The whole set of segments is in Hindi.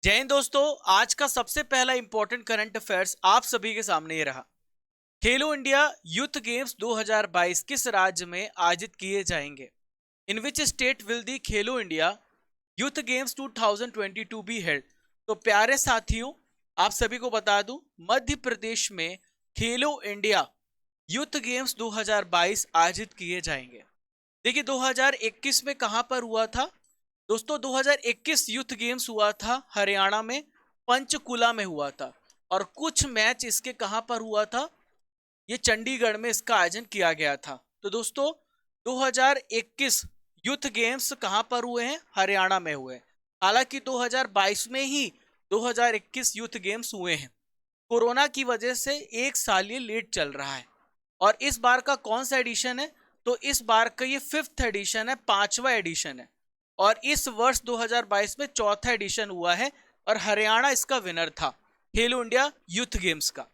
जय हिंद दोस्तों। आज का सबसे पहला इंपॉर्टेंट करंट अफेयर्स आप सभी के सामने ये रहा। खेलो इंडिया यूथ गेम्स 2022 किस राज्य में आयोजित किए जाएंगे? इन which state will the Khelo India youth games 2022 B held? तो प्यारे साथियों, आप सभी को बता दूं, मध्य प्रदेश में खेलो इंडिया यूथ गेम्स 2022 आयोजित किए जाएंगे। देखिए 2021 में कहां पर हुआ था दोस्तों? 2021 यूथ गेम्स हुआ था हरियाणा में, पंचकुला में हुआ था। और कुछ मैच इसके कहां पर हुआ था? ये चंडीगढ़ में इसका आयोजन किया गया था। तो दोस्तों 2021 यूथ गेम्स कहां पर हुए हैं? हरियाणा में हुए। हालांकि 2022 में ही 2021 यूथ गेम्स हुए हैं। कोरोना की वजह से एक साल ये लेट चल रहा है। और इस बार का कौन सा एडिशन है? तो इस बार का ये 5th एडिशन है, 5वां एडिशन है। और इस वर्ष 2022 में चौथा एडिशन हुआ है और हरियाणा इसका विनर था खेलो इंडिया यूथ गेम्स का।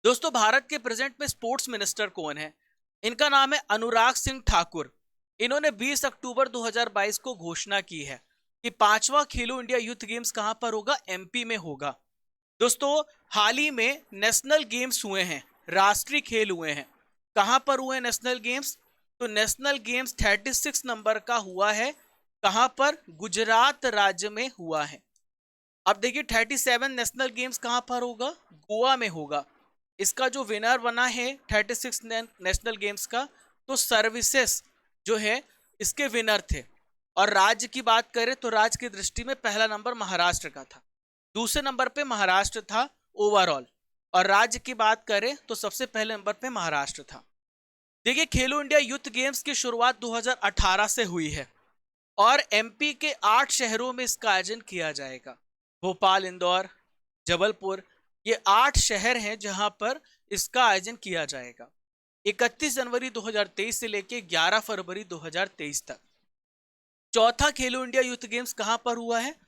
दोस्तों भारत के प्रेजेंट में स्पोर्ट्स मिनिस्टर कौन है? इनका नाम है अनुराग सिंह ठाकुर। इन्होंने 20 अक्टूबर 2022 को घोषणा की है कि 5वां खेलो इंडिया यूथ गेम्स कहां पर होगा? एमपी में होगा। दोस्तों हाल ही में नेशनल गेम्स हुए हैं, राष्ट्रीय खेल हुए हैं। कहां पर हुए नेशनल गेम्स? तो नेशनल गेम्स 36 नंबर का हुआ है। कहां पर? गुजरात राज्य में हुआ है। अब देखिए 37 नेशनल गेम्स कहां पर होगा? गोवा में होगा। इसका जो विनर बना है 36 नेशनल गेम्स का, तो सर्विसेज जो है इसके विनर थे। और राज्य की बात करें तो राज्य की दृष्टि में पहला नंबर महाराष्ट्र का था, दूसरे नंबर पे महाराष्ट्र था ओवरऑल। और राज्य की बात करें तो सबसे पहले नंबर पे महाराष्ट्र था। देखिए खेलो इंडिया यूथ गेम्स की शुरुआत 2018 से हुई है और एमपी के 8 शहरों में इसका आयोजन किया जाएगा। भोपाल, इंदौर, जबलपुर, ये 8 शहर हैं जहां पर इसका आयोजन किया जाएगा। 31 जनवरी 2023 से लेकर 11 फरवरी 2023 तक। चौथा खेलो इंडिया यूथ गेम्स कहां पर हुआ है?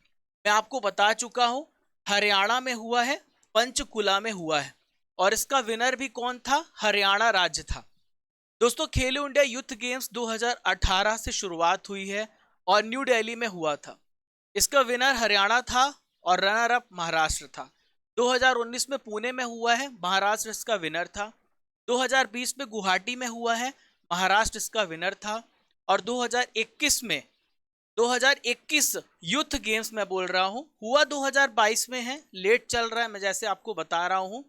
मैं आपको बता चुका हूं, हरियाणा में हुआ है, पंचकुला में हुआ है। और इसका विनर भी कौन था? हरियाणा राज्य था। दोस्तों खेलो इंडिया यूथ गेम्स 2018 से शुरुआत हुई है और न्यू दिल्ली में हुआ था। इसका विनर हरियाणा था और रनर अप महाराष्ट्र था। 2019 में पुणे में हुआ है, महाराष्ट्र इसका विनर था। 2020 में गुवाहाटी में हुआ है, महाराष्ट्र इसका विनर था। और 2021 यूथ गेम्स मैं बोल रहा हूं, हुआ 2022 में है, लेट चल रहा है, मैं जैसे आपको बता रहा हूं।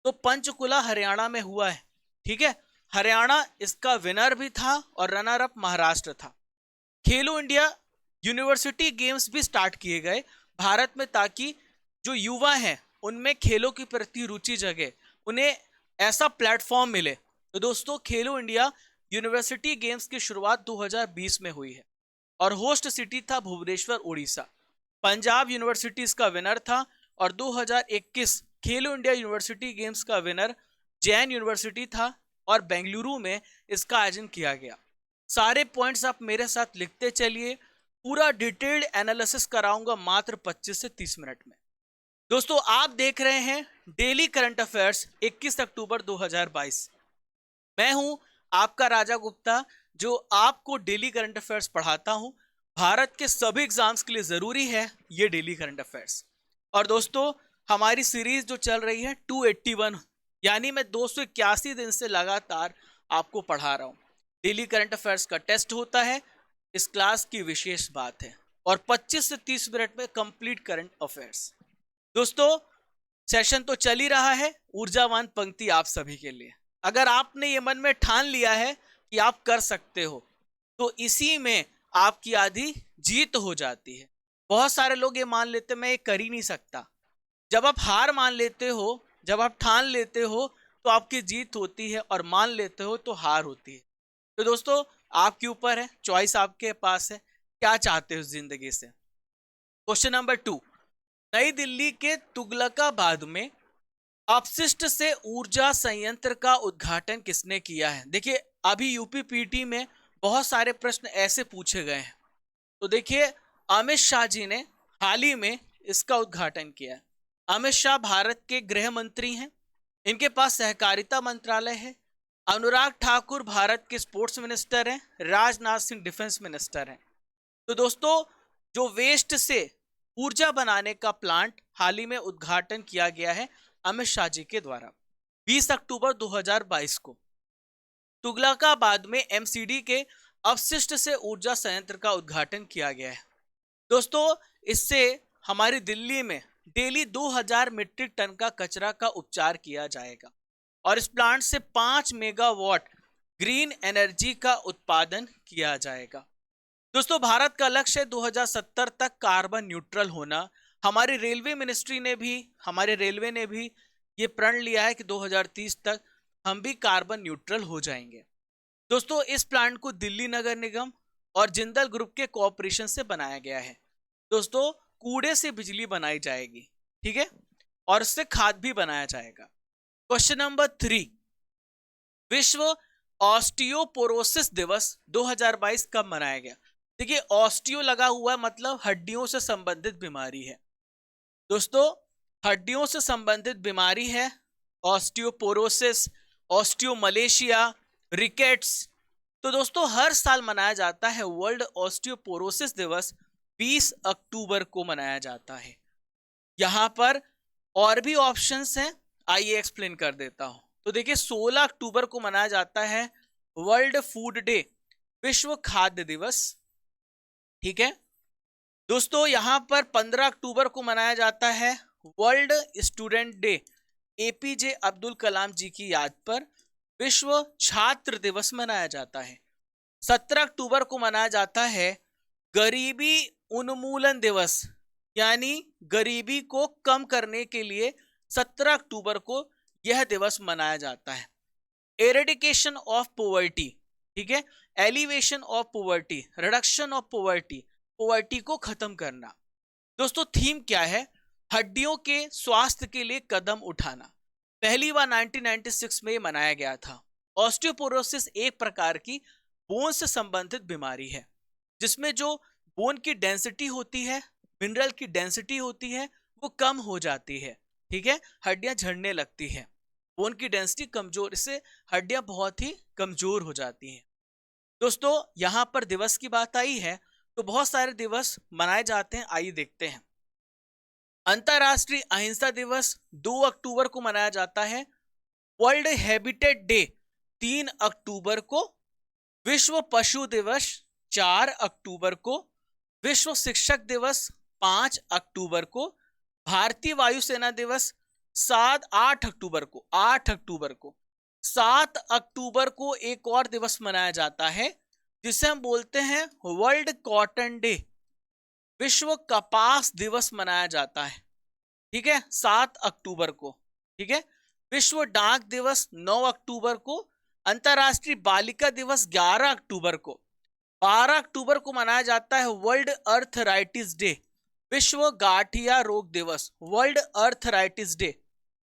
तो पंचकुला हरियाणा में हुआ है, ठीक है। हरियाणा इसका विनर भी था और रनर अप महाराष्ट्र था। खेलो इंडिया यूनिवर्सिटी गेम्स भी स्टार्ट किए गए भारत में, ताकि जो युवा हैं उनमें खेलों की प्रति रुचि जगे, उन्हें ऐसा प्लेटफॉर्म मिले। तो दोस्तों खेलो इंडिया यूनिवर्सिटी गेम्स की शुरुआत 2020 में हुई है और होस्ट सिटी था भुवनेश्वर, उड़ीसा। पंजाब यूनिवर्सिटी इसका विनर था। और 2021 खेलो इंडिया यूनिवर्सिटी गेम्स का विनर जैन यूनिवर्सिटी था और बेंगलुरु में इसका आयोजन किया गया। सारे पॉइंट्स आप मेरे साथ लिखते चलिए, पूरा डिटेल्ड एनालिसिस कराऊंगा मात्र 25 से 30 मिनट में। दोस्तों आप देख रहे हैं डेली करंट अफेयर्स 21 अक्टूबर 2022। मैं हूं आपका राजा गुप्ता, जो आपको डेली करंट अफेयर्स पढ़ाता हूं। भारत के सभी एग्जाम्स के लिए जरूरी है ये डेली करंट अफेयर्स। और दोस्तों हमारी सीरीज जो चल रही है 281, यानी मैं 281 दिन से लगातार आपको पढ़ा रहा हूं। डेली करंट अफेयर्स का टेस्ट होता है, इस क्लास की विशेष बात है। और 25 से 30 मिनट में कंप्लीट करंट अफेयर्स। दोस्तों सेशन तो चल ही रहा है, ऊर्जावान पंक्ति आप सभी के लिए। अगर आपने ये मन में ठान लिया है कि आप कर सकते हो, तो इसी में आपकी आधी जीत हो जाती है। बहुत सारे लोग ये मान लेते मैं ये कर ही नहीं सकता। जब आप हार मान लेते हो, जब आप ठान लेते हो, तो आपकी जीत होती है, और मान लेते हो तो हार होती है। तो दोस्तों आपके ऊपर है, चॉइस आपके पास है, क्या चाहते हो जिंदगी से। क्वेश्चन नंबर 2, नई दिल्ली के तुगलकाबाद में अपशिष्ट से ऊर्जा संयंत्र का उद्घाटन किसने किया है? देखिए अभी यूपीपीटी में बहुत सारे प्रश्न ऐसे पूछे गए हैं। तो देखिए अमित शाह जी ने हाल ही में इसका उद्घाटन किया है। अमित शाह भारत के गृह मंत्री हैं, इनके पास सहकारिता मंत्रालय है। अनुराग ठाकुर भारत के स्पोर्ट्स मिनिस्टर हैं, राजनाथ सिंह डिफेंस मिनिस्टर हैं। तो दोस्तों जो वेस्ट से ऊर्जा बनाने का प्लांट हाल ही में उद्घाटन किया गया है अमित शाह जी के द्वारा 20 अक्टूबर 2022 को। तुगलकाबाद में एमसीडी के अपशिष्ट से ऊर्जा संयंत्र का उद्घाटन किया गया है। दोस्तों, इससे हमारी दिल्ली में डेली 2000 मीट्रिक टन का कचरा का उपचार किया जाएगा और इस प्लांट से 5 मेगावाट ग्रीन एनर्जी का उत्पादन किया जाएगा। दोस्तों, भारत का लक्ष्य है 2070 तक कार्बन न्यूट्रल होना। हमारी रेलवे ने भी ये प्रण लिया है कि 2030 तक हम भी कार्बन न्यूट्रल हो जाएंगे। दोस्तों, इस प्लांट को दिल्ली नगर निगम और जिंदल ग्रुप के कोऑपरेशन से बनाया गया है। दोस्तों, कूड़े से बिजली बनाई जाएगी, ठीक है, और इससे खाद भी बनाया जाएगा। क्वेश्चन नंबर 3, विश्व ऑस्टियोपोरोसिस दिवस 2022 कब मनाया गया? देखिए, ऑस्टियो लगा हुआ है मतलब हड्डियों से संबंधित बीमारी है। दोस्तों, हड्डियों से संबंधित बीमारी है ऑस्टियोपोरोसिस, ऑस्टियोमलेशिया, रिकेट्स। तो दोस्तों, हर साल मनाया जाता है वर्ल्ड ऑस्टियोपोरोसिस दिवस 20 अक्टूबर को मनाया जाता है। यहां पर और भी ऑप्शंस हैं, आइए एक्सप्लेन कर देता हूं। तो देखिए, 16 अक्टूबर को मनाया जाता है वर्ल्ड फूड डे, विश्व खाद्य दिवस, ठीक है। दोस्तों, यहां पर 15 अक्टूबर को मनाया जाता है World Student Day, APJ Abdul Kalam ji की याद पर विश्व छात्र दिवस मनाया जाता है। 17 अक्टूबर को मनाया जाता है गरीबी उन्मूलन दिवस, यानी गरीबी को कम करने के लिए 17 अक्टूबर को यह दिवस मनाया जाता है। एरेडिकेशन ऑफ पोवर्टी, ठीक है, elevation of poverty, reduction of poverty, poverty को खत्म करना। दोस्तों, थीम क्या है? हड्डियों के स्वास्थ्य के लिए कदम उठाना। पहली बार 1996 में मनाया गया था। ऑस्टियोपोरोसिस एक प्रकार की बोन से संबंधित बीमारी है जिसमें जो बोन की डेंसिटी होती है, मिनरल की डेंसिटी होती है, वो कम हो जाती है, ठीक है, हड्डियां झड़ने लगती है। बोन की डेंसिटी कमजोर, इससे हड्डियां बहुत ही कमजोर हो जाती हैं। दोस्तों, यहां पर दिवस की बात आई है तो बहुत सारे दिवस मनाए जाते हैं, आइए देखते हैं। अंतरराष्ट्रीय अहिंसा दिवस 2 अक्टूबर को मनाया जाता है। वर्ल्ड हैबिटेट डे 3 अक्टूबर को। विश्व पशु दिवस 4 अक्टूबर को। विश्व शिक्षक दिवस 5 अक्टूबर को। भारतीय वायुसेना दिवस 8 अक्टूबर को। 8 अक्टूबर को 7 अक्टूबर को एक और दिवस मनाया जाता है जिसे हम बोलते हैं वर्ल्ड कॉटन डे, विश्व कपास दिवस मनाया जाता है, ठीक है, 7 अक्टूबर को, ठीक है। विश्व डाक दिवस 9 अक्टूबर को। अंतरराष्ट्रीय बालिका दिवस 11 अक्टूबर को। 12 अक्टूबर को मनाया जाता है वर्ल्ड अर्थराइटिस डे, विश्व गाठिया रोग दिवस, वर्ल्ड अर्थराइटिस डे।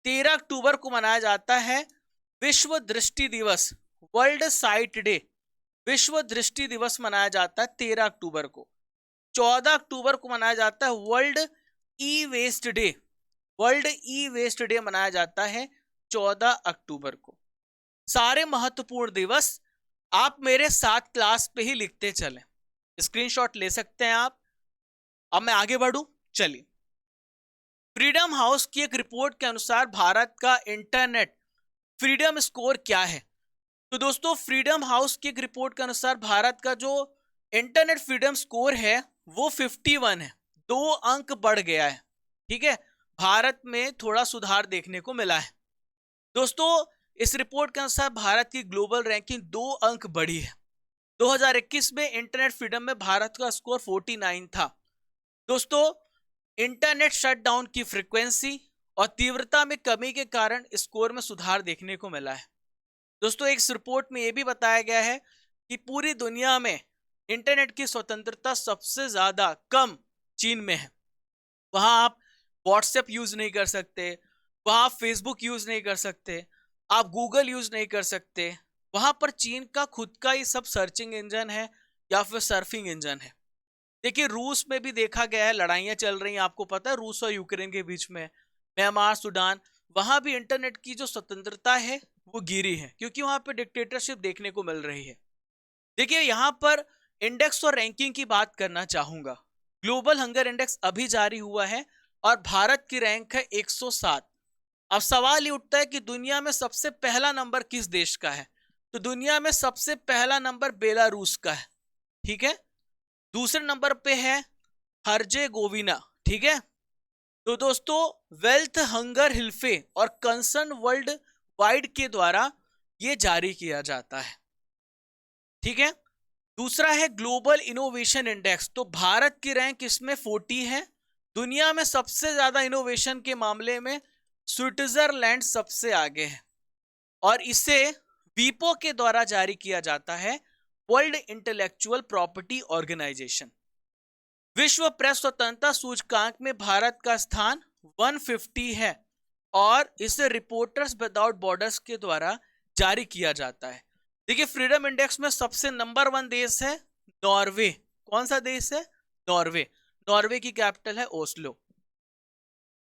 13 अक्टूबर को मनाया जाता है विश्व दृष्टि दिवस, वर्ल्ड साइट डे, विश्व दृष्टि दिवस मनाया जाता है 13 अक्टूबर को। 14 अक्टूबर को मनाया जाता है वर्ल्ड ई वेस्ट डे, वर्ल्ड ई वेस्ट डे मनाया जाता है 14 अक्टूबर को। सारे महत्वपूर्ण दिवस आप मेरे साथ क्लास पे ही लिखते चलें, स्क्रीनशॉट ले सकते हैं आप। अब मैं आगे बढ़ूं, चलिए। फ्रीडम हाउस की एक रिपोर्ट के अनुसार भारत का इंटरनेट फ्रीडम स्कोर क्या है? तो दोस्तों, फ्रीडम हाउस की एक रिपोर्ट के अनुसार भारत का जो इंटरनेट फ्रीडम स्कोर है वो 51 है, 2 अंक बढ़ गया है, ठीक है। भारत में थोड़ा सुधार देखने को मिला है। दोस्तों, इस रिपोर्ट के अनुसार भारत की ग्लोबल रैंकिंग 2 अंक बढ़ी है। 2021 में इंटरनेट फ्रीडम में भारत का स्कोर 49 था। दोस्तों, इंटरनेट शटडाउन की फ्रीक्वेंसी और तीव्रता में कमी के कारण स्कोर में सुधार देखने को मिला है। दोस्तों, एक रिपोर्ट में यह भी बताया गया है कि पूरी दुनिया में इंटरनेट की स्वतंत्रता सबसे ज्यादा कम चीन में है। वहां आप व्हाट्सएप यूज नहीं कर सकते, वहां आप फेसबुक यूज नहीं कर सकते, आप गूगल यूज नहीं कर सकते। वहां पर चीन का खुद का ही सब सर्चिंग इंजन है या फिर सर्फिंग इंजन है। देखिए, रूस में भी देखा गया है, लड़ाइयां चल रही हैं, आपको पता है, रूस और यूक्रेन के बीच में, म्यांमार, सूडान, वहां भी इंटरनेट की जो स्वतंत्रता है वो गिरी है क्योंकि वहां पे डिक्टेटरशिप देखने को मिल रही है। देखिए, यहां पर इंडेक्स और रैंकिंग की बात करना चाहूंगा। ग्लोबल हंगर इंडेक्स अभी जारी हुआ है और भारत की रैंक है 107। अब सवाल ये उठता है कि दुनिया में सबसे पहला नंबर किस देश का है? तो दुनिया में सबसे पहला नंबर बेलारूस का है, ठीक है। दूसरे नंबर पे है हर्जेगोविना, ठीक है। तो दोस्तों वेल्थ हंगर हिल्फे और कंसर्न वर्ल्ड वाइड के द्वारा ये जारी किया जाता है, ठीक है। दूसरा है ग्लोबल इनोवेशन इंडेक्स। तो भारत की रैंक इसमें 40 है। दुनिया में सबसे ज्यादा इनोवेशन के मामले में स्विट्जरलैंड सबसे आगे है और इसे वीपो के द्वारा जारी किया जाता है, वर्ल्ड इंटेलेक्चुअल प्रॉपर्टी ऑर्गेनाइजेशन। विश्व प्रेस स्वतंत्रता सूचकांक में भारत का स्थान 150 है और इसे रिपोर्टर्स विदाउट बॉर्डर्स के द्वारा जारी किया जाता है। देखिए फ्रीडम इंडेक्स में सबसे नंबर 1 देश है नॉर्वे। कौन सा देश है? नॉर्वे। नॉर्वे की कैपिटल है ओस्लो।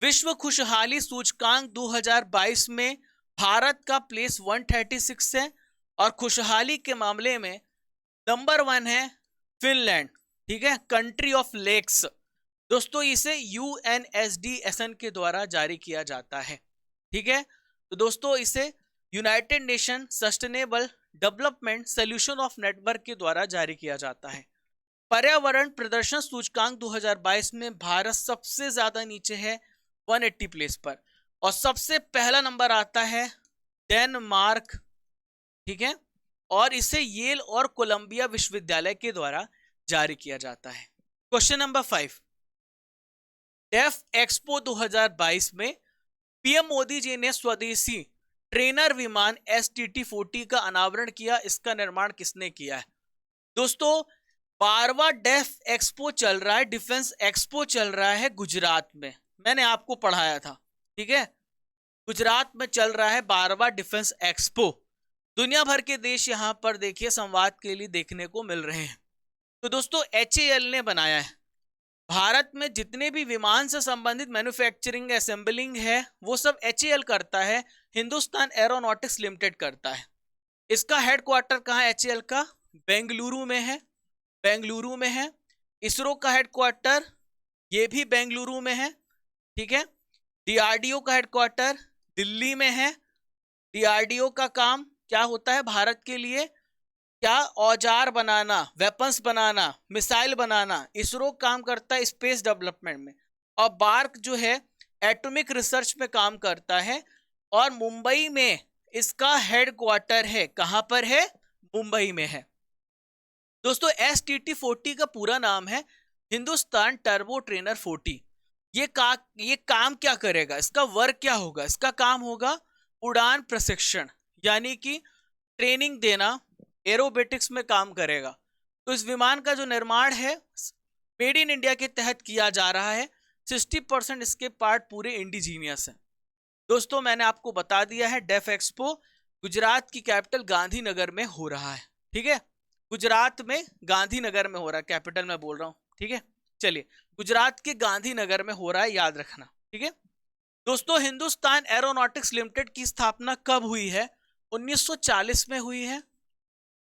विश्व खुशहाली सूचकांक 2022 में भारत का प्लेस 136 है और खुशहाली के मामले में नंबर 1 है फिनलैंड, ठीक है, कंट्री ऑफ लेक्स। दोस्तों इसे UNSDSN के द्वारा जारी किया जाता है, ठीक है। तो दोस्तों इसे United nation sustainable development solution of network के द्वारा जारी किया जाता है। पर्यावरण प्रदर्शन सूचकांक 2022 में भारत सबसे ज्यादा नीचे है 180 प्लेस पर और सबसे पहला नंबर आता है डेनमार्क, ठीक है, और इसे येल और कोलंबिया विश्वविद्यालय के द्वारा जारी किया जाता है। क्वेश्चन नंबर 5, डेफ एक्सपो 2022 में पीएम मोदी जी ने स्वदेशी ट्रेनर विमान STT-40 का अनावरण किया। इसका निर्माण किसने किया है? दोस्तों 12वां डेफ एक्सपो चल रहा है, डिफेंस एक्सपो चल रहा है गुजरात में। मैंने आपको पढ़ाया था, ठीक है। गुजरात में चल रहा है 12वां डिफेंस एक्सपो। दुनिया भर के देश यहां पर देखिए संवाद के लिए देखने को मिल रहे हैं। तो दोस्तों HAL ने बनाया है। भारत में जितने भी विमान से संबंधित मैन्युफैक्चरिंग असेंबलिंग है वो सब HAL करता है, हिंदुस्तान एरोनॉटिक्स लिमिटेड करता है। इसका हेडक्वार्टर कहाँ है HAL का? बेंगलुरु में है, बेंगलुरु में है। इसरो का हेडक्वार्टर ये भी बेंगलुरु में है, ठीक है। DRDO का हेडक्वार्टर दिल्ली में है। DRDO का काम क्या होता है भारत के लिए? क्या औजार बनाना, वेपन्स बनाना, मिसाइल बनाना। इसरो काम करता है स्पेस डेवलपमेंट में और बार्क जो है एटॉमिक रिसर्च में काम करता है और मुंबई में इसका हेडक्वार्टर है। कहां पर है? मुंबई में है। दोस्तों STT-40 का पूरा नाम है हिंदुस्तान टर्बो ट्रेनर 40। ये काम क्या करेगा? इसका वर्क क्या होगा? इसका काम होगा उड़ान प्रशिक्षण, यानी कि ट्रेनिंग देना, एरोबेटिक्स में काम करेगा। तो इस विमान का जो निर्माण है मेड इन इंडिया के तहत किया जा रहा है। 60% इसके पार्ट पूरे इंडिजीनियस हैं। दोस्तों मैंने आपको बता दिया है डेफ एक्सपो गुजरात की कैपिटल गांधीनगर में हो रहा है, ठीक है। गुजरात में गांधीनगर में हो रहा है, कैपिटल में बोल रहा हूं, ठीक है। चलिए गुजरात के गांधीनगर में हो रहा है, याद रखना, ठीक है। दोस्तों हिंदुस्तान एरोनॉटिक्स लिमिटेड की स्थापना कब हुई है? 1940 में हुई है,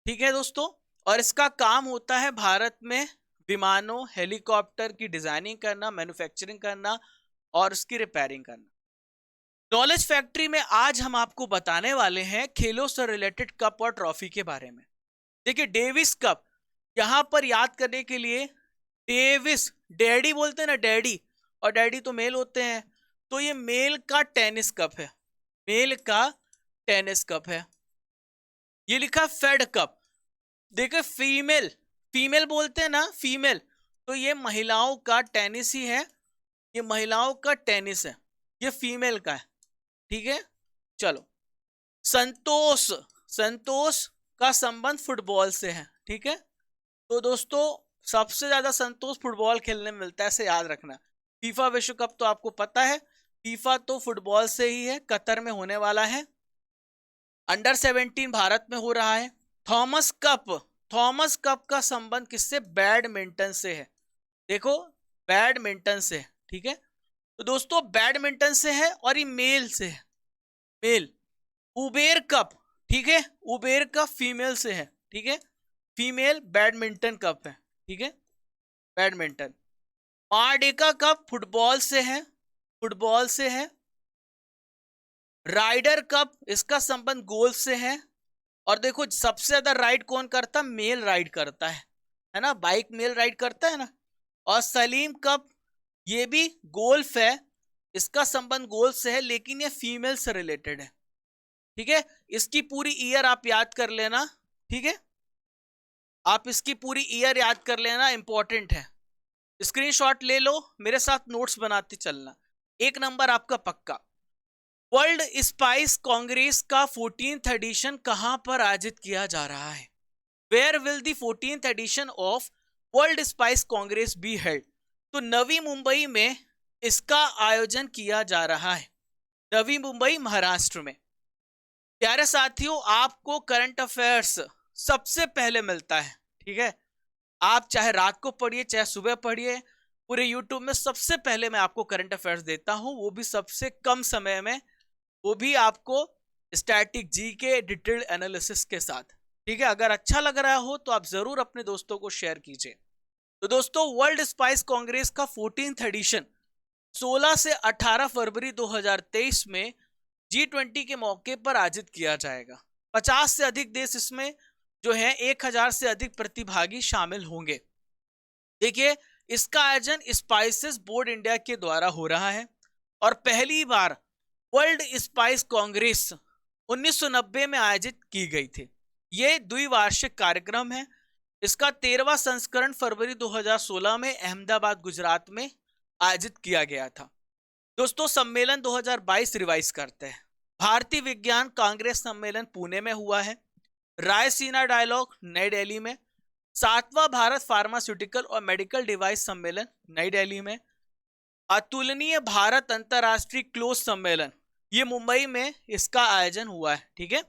ठीक है दोस्तों। और इसका काम होता है भारत में विमानों, हेलीकॉप्टर की डिजाइनिंग करना, मैन्युफैक्चरिंग करना और उसकी रिपेयरिंग करना। नॉलेज फैक्ट्री में आज हम आपको बताने वाले हैं खेलों से रिलेटेड कप और ट्रॉफी के बारे में। देखिए डेविस कप, यहां पर याद करने के लिए डेविस, डैडी बोलते हैं ना, डैडी, और डैडी तो मेल होते हैं, तो ये मेल का टेनिस कप है, मेल का टेनिस कप है। ये लिखा फेड कप। देखो फीमेल, फीमेल बोलते हैं ना, फीमेल, तो ये महिलाओं का टेनिस ही है, ये महिलाओं का टेनिस है, ये फीमेल का है, ठीक है। चलो संतोष, संतोष का संबंध फुटबॉल से है, ठीक है। तो दोस्तों सबसे ज्यादा संतोष फुटबॉल खेलने में मिलता है, ऐसे याद रखना। फीफा विश्व कप तो आपको पता है, फीफा तो फुटबॉल से ही है, कतर में होने वाला है। अंडर 17 भारत में हो रहा है। थॉमस कप, थॉमस कप का संबंध किससे? बैडमिंटन से है। देखो बैडमिंटन से, ठीक है। तो दोस्तों बैडमिंटन से है और ये मेल से है, मेल। उबेर कप, ठीक है, उबेर कप फीमेल से है, ठीक है, फीमेल बैडमिंटन कप है, ठीक है, बैडमिंटन। मारडेका कप फुटबॉल से है, फुटबॉल से है। राइडर कप, इसका संबंध गोल्फ से है। और देखो सबसे ज्यादा राइड कौन करता, मेल राइड करता है ना, बाइक मेल राइड करता है ना। और सलीम कप, ये भी गोल्फ है, इसका संबंध गोल्फ से है, लेकिन ये फीमेल से रिलेटेड है। ठीक है, इसकी पूरी ईयर आप याद कर लेना। ठीक है, आप इसकी पूरी ईयर याद कर लेना, इंपॉर्टेंट है। स्क्रीनशॉट ले लो, मेरे साथ नोट्स बनाते चलना। एक नंबर आपका पक्का। वर्ल्ड स्पाइस कांग्रेस का 14th एडिशन कहां पर आयोजित किया जा रहा है? Where will the 14th edition of World Spice Congress be held? तो नवी मुंबई में इसका आयोजन किया जा रहा है, नवी मुंबई महाराष्ट्र में। प्यारे साथियों, आपको करंट अफेयर्स सबसे पहले मिलता है। ठीक है, आप चाहे रात को पढ़िए चाहे सुबह पढ़िए, पूरे यूट्यूब में सबसे पहले मैं आपको करंट अफेयर्स देता हूं, वो भी सबसे कम समय में, वो भी आपको स्टैटिक जी के डिटेल्ड एनालिसिस के साथ। ठीक है, अगर अच्छा लग रहा हो तो आप जरूर अपने दोस्तों को शेयर कीजिए। तो दोस्तों, वर्ल्ड स्पाइस कांग्रेस का 14th एडिशन 16 से 18 फरवरी 2023 में G20 के मौके पर आयोजित किया जाएगा। 50 से अधिक देश इसमें जो है, 1000 से अधिक प्रतिभागी शामिल होंगे। देखिए, इसका आयोजन स्पाइसेस बोर्ड इंडिया के द्वारा हो रहा है और पहली बार वर्ल्ड स्पाइस कांग्रेस 1990 में आयोजित की गई थी। यह द्विवार्षिक कार्यक्रम है। इसका 13वां संस्करण फरवरी 2016 में अहमदाबाद गुजरात में आयोजित किया गया था। दोस्तों, सम्मेलन 2022 रिवाइज करते हैं। भारतीय विज्ञान कांग्रेस सम्मेलन पुणे में हुआ है। रायसीना डायलॉग नई दिल्ली में। 7वां भारत फार्मास्यूटिकल और मेडिकल डिवाइस सम्मेलन नई दिल्ली में। अतुलनीय भारत अंतरराष्ट्रीय क्लोज सम्मेलन, ये मुंबई में इसका आयोजन हुआ है। ठीक है,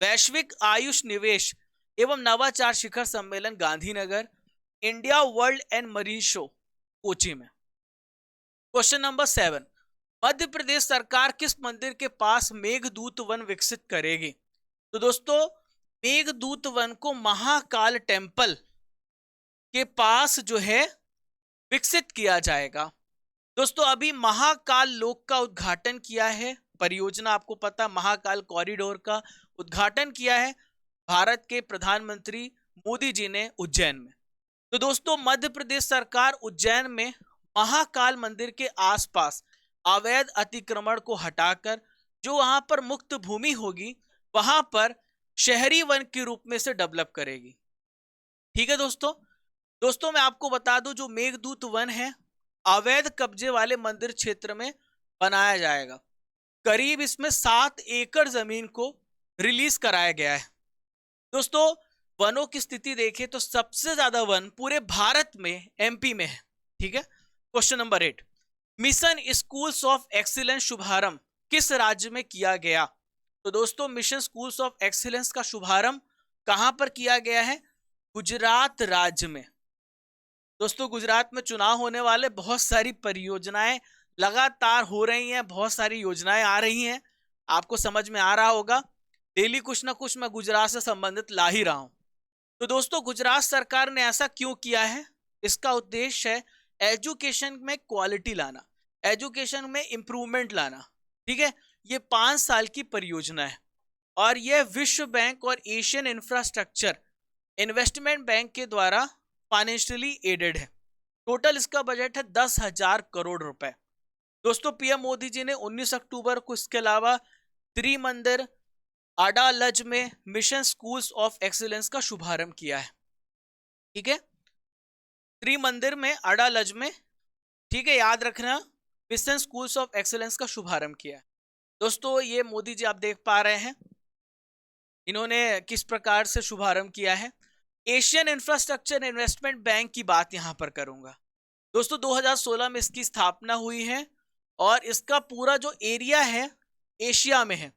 वैश्विक आयुष निवेश एवं नवाचार शिखर सम्मेलन Gandhinagar. India world and marine show Kochi में। क्वेश्चन नंबर 7, मध्य प्रदेश सरकार किस मंदिर के पास मेघदूत वन विकसित करेगी? तो दोस्तों, मेघदूत वन को महाकाल टेम्पल के पास जो है विकसित किया जाएगा। दोस्तों, अभी महाकाल लोक का उद्घाटन किया है, परियोजना आपको पता, महाकाल कॉरिडोर का उद्घाटन किया है भारत के प्रधानमंत्री मोदी जी ने उज्जैन में। तो दोस्तों, मध्य प्रदेश सरकार उज्जैन में महाकाल मंदिर के आसपास अवैध अतिक्रमण को हटाकर जो वहां पर मुक्त भूमि होगी, वहां पर शहरी वन के रूप में से डेवलप करेगी। ठीक है दोस्तों, मैं आपको बता दूं, जो मेघदूत वन है अवैध कब्जे वाले मंदिर क्षेत्र में बनाया जाएगा। करीब इसमें 7 एकड़ जमीन को रिलीज कराया गया है। दोस्तों, वनों की स्थिति देखें तो सबसे ज्यादा वन पूरे भारत में एमपी में है। ठीक है, question number 8, mission schools of excellence शुभारंभ किस राज्य में किया गया? तो दोस्तों, मिशन स्कूल्स ऑफ एक्सीलेंस का शुभारंभ कहां पर किया गया है? गुजरात राज्य में। दोस्तों, गुजरात में चुनाव होने वाले, बहुत सारी परियोजनाएं लगातार हो रही हैं, बहुत सारी योजनाएं आ रही हैं, आपको समझ में आ रहा होगा। डेली कुछ ना कुछ मैं गुजरात से संबंधित ला ही रहा हूं। तो दोस्तों, गुजरात सरकार ने ऐसा क्यों किया है? इसका उद्देश्य है एजुकेशन में क्वालिटी लाना, एजुकेशन में इंप्रूवमेंट लाना। ठीक है, ये 5 साल की परियोजना है और यह विश्व बैंक और एशियन इंफ्रास्ट्रक्चर इन्वेस्टमेंट बैंक के द्वारा फाइनेंशियली एडेड है। टोटल इसका बजट है 10,000 करोड़ रुपए। दोस्तों, पीएम मोदी जी ने 19 अक्टूबर को इसके अलावा त्रिमंदिर अडालज में मिशन स्कूल्स ऑफ एक्सीलेंस का शुभारंभ किया है। ठीक है, त्रिमंदिर में अडालज में, ठीक है, याद रखना, मिशन स्कूल्स ऑफ एक्सीलेंस का शुभारंभ किया है। दोस्तों, ये मोदी जी आप देख पा रहे हैं, इन्होंने किस प्रकार से शुभारंभ किया है। एशियन इंफ्रास्ट्रक्चर इन्वेस्टमेंट बैंक की बात यहां पर करूंगा। दोस्तों, 2016 में इसकी स्थापना हुई है और इसका पूरा जो एरिया है एशिया में है।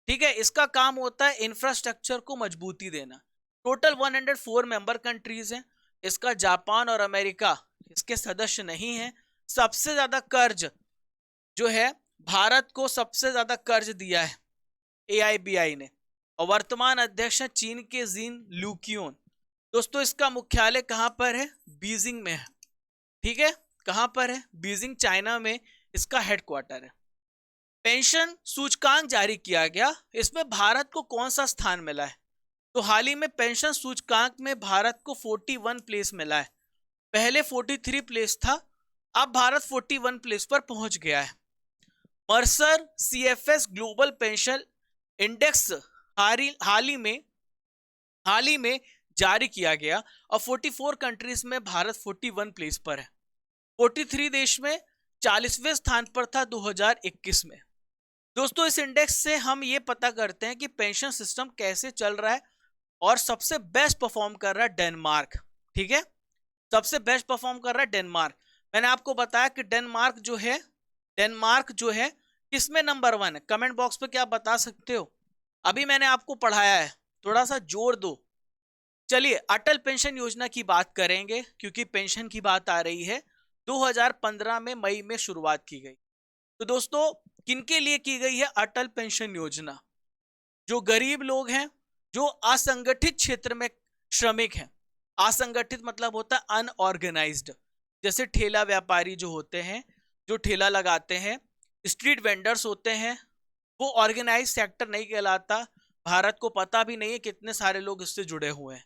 ठीक है, इसका काम होता है इंफ्रास्ट्रक्चर को मजबूती देना। टोटल 104 मेंबर कंट्रीज हैं। इसका जापान और अमेरिका इसके सदस्य नहीं है। सबसे ज्यादा कर्ज जो है, भारत को सबसे ज्यादा कर्ज दिया है AIBI ने, और वर्तमान अध्यक्ष है चीन के जीन लुकियोन। दोस्तों, इसका मुख्यालय कहां पर है? बीजिंग में है। ठीक है, कहां पर है? बीजिंग चाइना में इसका हेडक्वार्टर है। पेंशन सूचकांक जारी किया गया, इसमें भारत को कौन सा स्थान मिला है? तो हाल ही में पेंशन सूचकांक में भारत को 41 प्लेस मिला है। पहले 43 प्लेस था, अब भारत 41 प्लेस पर पहुंच गया है। Mercer CFS global pension index हाल ही में जारी किया गया और 44 कंट्रीज में भारत 41 प्लेस पर है। 43 देश में 40वें स्थान पर था 2021 में। दोस्तों, इस इंडेक्स से हम ये पता करते हैं कि पेंशन सिस्टम कैसे चल रहा है, और सबसे बेस्ट परफॉर्म कर रहा है डेनमार्क। ठीक है, सबसे बेस्ट परफॉर्म कर रहा है डेनमार्क। मैंने आपको बताया कि डेनमार्क जो है किसमें नंबर 1 है? कमेंट बॉक्स पे क्या बता सकते हो? अभी मैंने आपको पढ़ाया है, थोड़ा सा जोर दो। चलिए अटल पेंशन योजना की बात करेंगे, क्योंकि पेंशन की बात आ रही है। 2015 में मई में शुरुआत की गई। तो दोस्तों, किनके लिए की गई है अटल पेंशन योजना? जो गरीब लोग हैं, जो असंगठित क्षेत्र में श्रमिक हैं। असंगठित मतलब होता है अनऑर्गेनाइज्ड, जैसे ठेला व्यापारी जो होते हैं, जो ठेला लगाते हैं, स्ट्रीट वेंडर्स होते हैं, वो ऑर्गेनाइज सेक्टर नहीं कहलाता। भारत को पता भी नहीं है कितने सारे लोग इससे जुड़े हुए हैं।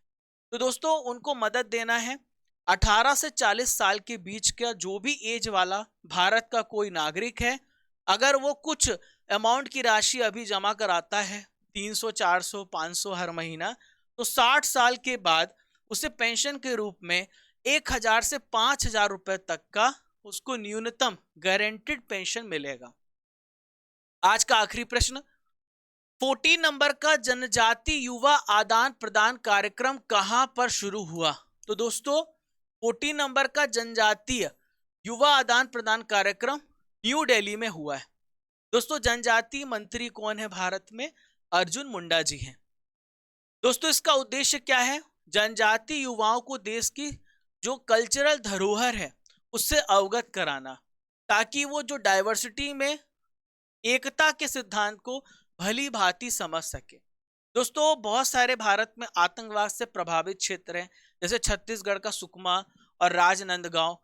तो दोस्तों, उनको मदद देना है। 18 से 40 साल के बीच का जो भी एज वाला भारत का कोई नागरिक है, अगर वो कुछ अमाउंट की राशि अभी जमा कराता है, 300, 400, 500 हर महीना, तो 60 साल के बाद उसे पेंशन के रूप में 1000 से 5000 रुपए तक का उसको न्यूनतम गारंटेड पेंशन मिलेगा। आज का आखिरी प्रश्न, 14 नंबर का जनजाति युवा आदान प्रदान कार्यक्रम कहां पर शुरू हुआ? तो दोस्तों, 14 नंबर का जनजातीय युवा आदान प्रदान कार्यक्रम न्यू दिल्ली में हुआ है। दोस्तों, जनजातीय मंत्री कौन है भारत में? अर्जुन मुंडा जी हैं। दोस्तों, इसका उद्देश्य क्या है? जनजातीय युवाओं को देश की जो कल्चरल धरोहर है उससे अवगत कराना, ताकि वो जो डाइवर्सिटी में एकता के सिद्धांत को भली भांति समझ सके। दोस्तों, बहुत सारे भारत में आतंकवाद से प्रभावित क्षेत्र हैं, जैसे छत्तीसगढ़ का सुकमा और राजनांदगांव,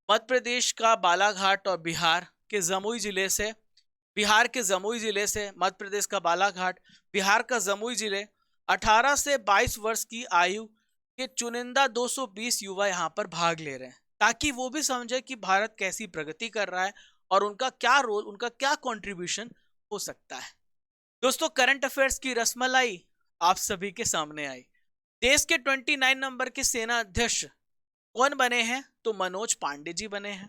मध्य प्रदेश का बालाघाट और बिहार के जमुई जिले से मध्य प्रदेश का बालाघाट, बिहार का जमुई जिले। 18 से 22 वर्ष की आयु के चुनिंदा 220 युवा यहाँ पर भाग ले रहे हैं, ताकि वो भी समझे कि भारत कैसी प्रगति कर रहा है और उनका क्या रोल, उनका क्या कंट्रीब्यूशन हो सकता है। दोस्तों, करंट अफेयर्स की रसमलाई आप सभी के सामने आई। देश के 29 नंबर के सेना अध्यक्ष कौन बने हैं? तो मनोज पांडे जी बने हैं।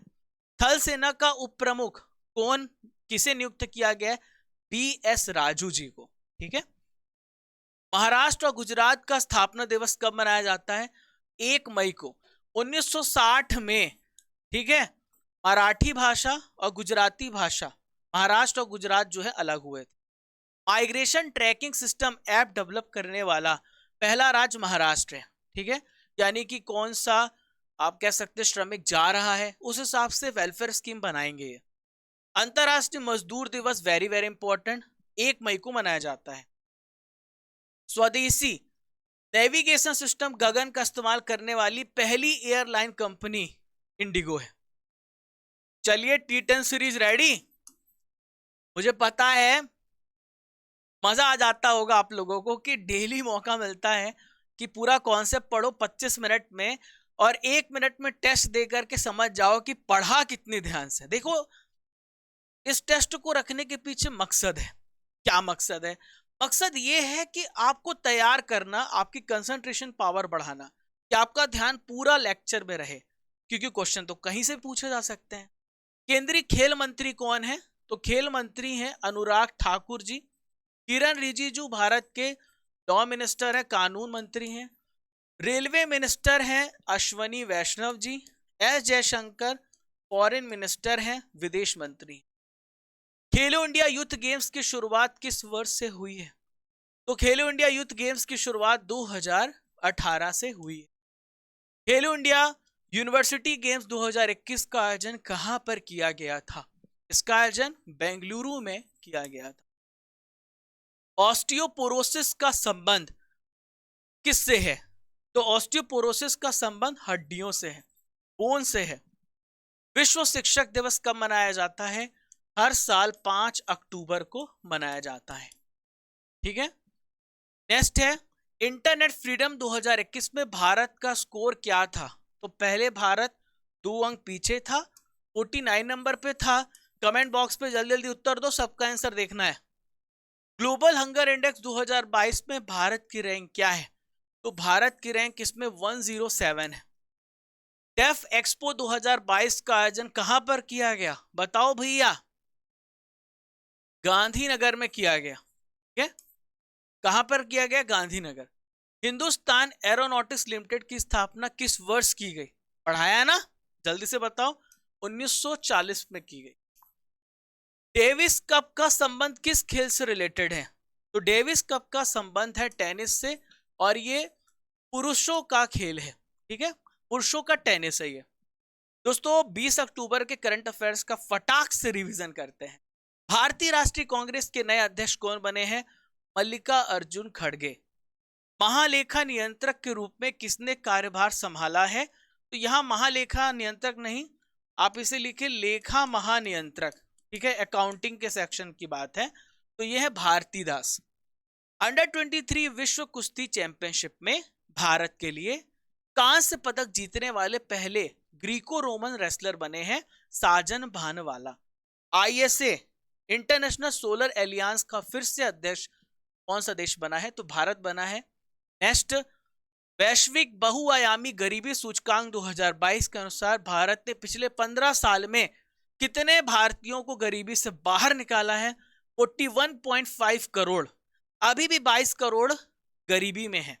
थल सेना का उप प्रमुख किसे नियुक्त किया गया है? BS राजू जी को। ठीक है। महाराष्ट्र और गुजरात का स्थापना दिवस कब मनाया जाता है? 1 मई को। 1960 में, ठीक है, मराठी भाषा और गुजराती भाषा, महाराष्ट्र और गुजरात जो है अलग हुए थे। Migration tracking system app develop करने वाला पहला राज्य महाराष्ट्र है। ठीक है, यानी कि कौन सा आप कह सकते श्रमिक जा रहा है, उस हिसाब से वेलफेयर स्कीम बनाएंगे। अंतरराष्ट्रीय मजदूर दिवस वेरी वेरी इंपॉर्टेंट, 1 मई को मनाया जाता है। स्वदेशी नेविगेशन सिस्टम गगन का इस्तेमाल करने वाली पहली एयरलाइन कंपनी इंडिगो है। चलिए, T10 सीरीज रेडी? मुझे पता है मजा आ जाता होगा आप लोगों को कि डेली मौका मिलता है कि पूरा कॉन्सेप्ट पढ़ो 25 मिनट में और 1 मिनट में टेस्ट दे करके समझ जाओ कि पढ़ा कितने ध्यान से। देखो, इस टेस्ट को रखने के पीछे मकसद है। क्या मकसद है? मकसद ये है कि आपको तैयार करना, आपकी कंसंट्रेशन पावर बढ़ाना, कि आपका ध्यान पूरा लेक्चर में रहे, क्योंकि क्वेश्चन तो कहीं से पूछे जा सकते हैं। केंद्रीय खेल मंत्री कौन है? तो खेल मंत्री हैं अनुराग ठाकुर जी। किरण रिजिजू भारत के लॉ मिनिस्टर है, कानून मंत्री हैं। रेलवे मिनिस्टर हैं अश्वनी वैष्णव जी। एस जयशंकर फॉरेन मिनिस्टर हैं, विदेश मंत्री। खेलो इंडिया यूथ गेम्स की शुरुआत किस वर्ष से हुई है? तो खेलो इंडिया यूथ गेम्स की शुरुआत 2018 से हुई है। खेलो इंडिया यूनिवर्सिटी गेम्स 2021 का आयोजन कहां पर किया गया था? इसका आयोजन बेंगलुरु में किया गया था। ऑस्टियोपोरोसिस का संबंध किससे है? तो ऑस्टियोपोरोसिस का संबंध हड्डियों से है, बोन से है। विश्व शिक्षक दिवस कब मनाया जाता है? हर साल 5 अक्टूबर को मनाया जाता है। ठीक है, नेक्स्ट है इंटरनेट फ्रीडम 2021 में भारत का स्कोर क्या था? तो पहले भारत 2 अंक पीछे था, 49 नंबर पे था। कमेंट बॉक्स पे जल्दी जल्दी उत्तर दो, सबका आंसर देखना है। ग्लोबल हंगर इंडेक्स 2022 में भारत की रैंक क्या है? तो भारत की रैंक इसमें 107 है। डेफ एक्सपो 2022 का आयोजन कहां पर किया गया? बताओ भैया। गांधीनगर में किया गया। ठीक है, कहां पर किया गया? गांधीनगर। हिंदुस्तान एरोनॉटिक्स लिमिटेड की स्थापना किस वर्ष की गई? पढ़ाया ना, जल्दी से बताओ। 1940 में की गई। डेविस कप का संबंध किस खेल से रिलेटेड है? तो डेविस कप का संबंध है टेनिस से, और ये पुरुषों का खेल है। ठीक है, पुरुषों का टेनिस है ये। दोस्तों 20 अक्टूबर के करंट अफेयर्स का फटाक से रिवीजन करते हैं। भारतीय राष्ट्रीय कांग्रेस के नए अध्यक्ष कौन बने हैं? मल्लिका अर्जुन खड़गे। महालेखा नियंत्रक के रूप में किसने कार्यभार संभाला है? तो यहां महालेखा नियंत्रक नहीं, आप इसे लिखे लेखा महानियंत्रक। ठीक है, अकाउंटिंग के सेक्शन की बात है, तो यह है भारती दास। अंडर 23 विश्व कुश्ती चैंपियनशिप में भारत के लिए कांस्य पदक जीतने वाले पहले ग्रीको रोमन रेसलर बने हैं Sajan Bhanwala. ISA international solar alliance का फिर से अध्यक्ष कौन सा देश बना है? तो भारत बना है। नेक्स्ट, वैश्विक बहुआयामी गरीबी सूचकांक 2022 के अनुसार भारत ने पिछले 15 साल में कितने भारतीयों को गरीबी से बाहर निकाला है? 41.5 करोड़। अभी भी 22 करोड़ गरीबी में है।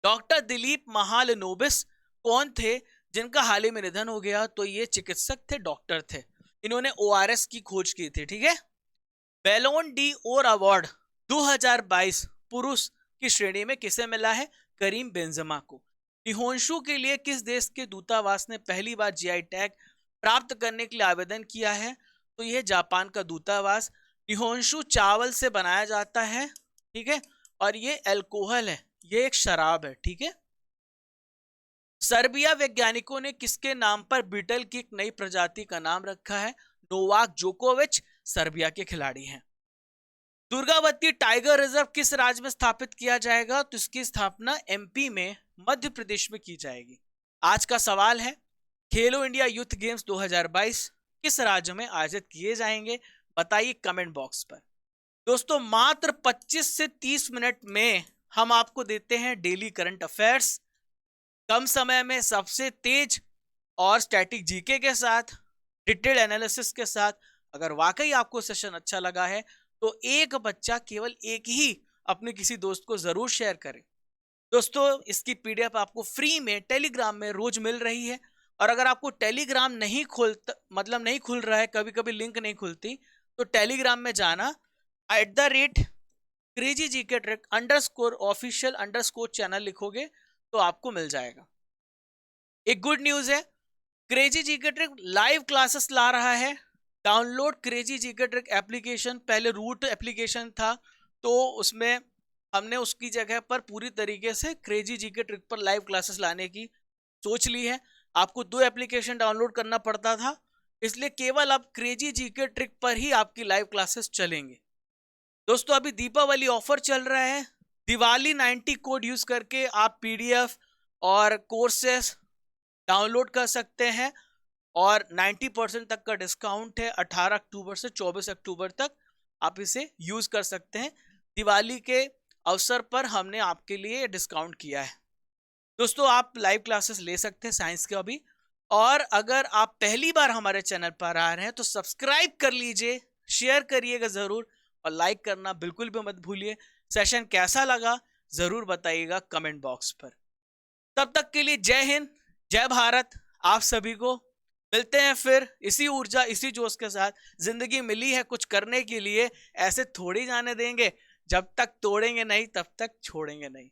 डॉक्टर दिलीप महालनोबिस कौन थे जिनका हाल ही में निधन हो गया? तो ये चिकित्सक थे, डॉक्टर थे। इन्होंने ओआरएस की खोज की थी। ठीक है, बैलोन डी ओर अवार्ड 2022 पुरुष की श्रेणी में किसे मिला है? करीम बेंजेमा को। निहोंशु के लिए किस देश के दूतावास ने पहली बार जीआई टैग प्राप्त करने के लिए आवेदन किया है? तो यह जापान का दूतावास। निहोंशु चावल से बनाया जाता है। ठीक है, और ये अल्कोहल है, ये एक शराब है। ठीक है, सर्बिया वैज्ञानिकों ने किसके नाम पर बीटल की एक नई प्रजाति का नाम रखा है? नोवाक जोकोविच सर्बिया के खिलाड़ी हैं। दुर्गावती टाइगर रिजर्व किस राज्य में स्थापित किया जाएगा? तो इसकी स्थापना एमपी में, मध्य प्रदेश में की जाएगी। आज का सवाल है, खेलो इंडिया यूथ गेम्स 2022 किस राज्य में आयोजित किए जाएंगे? बताइए कमेंट बॉक्स पर। दोस्तों मात्र 25 से 30 मिनट में हम आपको देते हैं डेली करंट अफेयर्स, कम समय में सबसे तेज और स्टैटिक जीके के साथ, डिटेल एनालिसिस के साथ। अगर वाकई आपको सेशन अच्छा लगा है तो एक बच्चा, केवल एक ही, अपने किसी दोस्त को जरूर शेयर करें। दोस्तों इसकी पीडीएफ आपको फ्री में टेलीग्राम में रोज मिल रही है। और अगर आपको टेलीग्राम नहीं नहीं खुल रहा है, कभी कभी लिंक नहीं खुलती, तो टेलीग्राम में जाना, @crazyGKTrick_official_ चैनल लिखोगे तो आपको मिल जाएगा। एक गुड न्यूज है, crazy GK trick live classes ला रहा है। Download crazy GK trick application. पहले रूट एप्लीकेशन था, तो उसमें हमने उसकी जगह पर पूरी तरीके से क्रेजी जीके ट्रिक पर लाइव क्लासेस लाने की सोच ली है। आपको 2 एप्लीकेशन डाउनलोड करना पड़ता था, इसलिए केवल अब क्रेजी जीके ट्रिक पर ही आपकी लाइव क्लासेस चलेंगे। दोस्तों अभी दीपावली ऑफर चल रहा है, दिवाली 90 कोड यूज करके आप पीडीएफ और कोर्सेस डाउनलोड कर सकते हैं, और 90% तक का डिस्काउंट है। 18 अक्टूबर से 24 अक्टूबर तक आप इसे यूज कर सकते हैं। दिवाली के अवसर पर हमने आपके लिए डिस्काउंट किया है। दोस्तों आप लाइव क्लासेस ले सकते हैं साइंस के अभी। और अगर आप पहली बार हमारे चैनल पर आ रहे हैं तो सब्सक्राइब कर लीजिए, शेयर करिएगा जरूर, और लाइक करना बिल्कुल भी मत भूलिए। सेशन कैसा लगा जरूर बताइएगा कमेंट बॉक्स पर। तब तक के लिए जय हिंद, जय भारत। आप सभी को मिलते हैं फिर इसी ऊर्जा, इसी जोश के साथ। जिंदगी मिली है कुछ करने के लिए, ऐसे थोड़ी जाने देंगे। जब तक तोड़ेंगे नहीं तब तक छोड़ेंगे नहीं।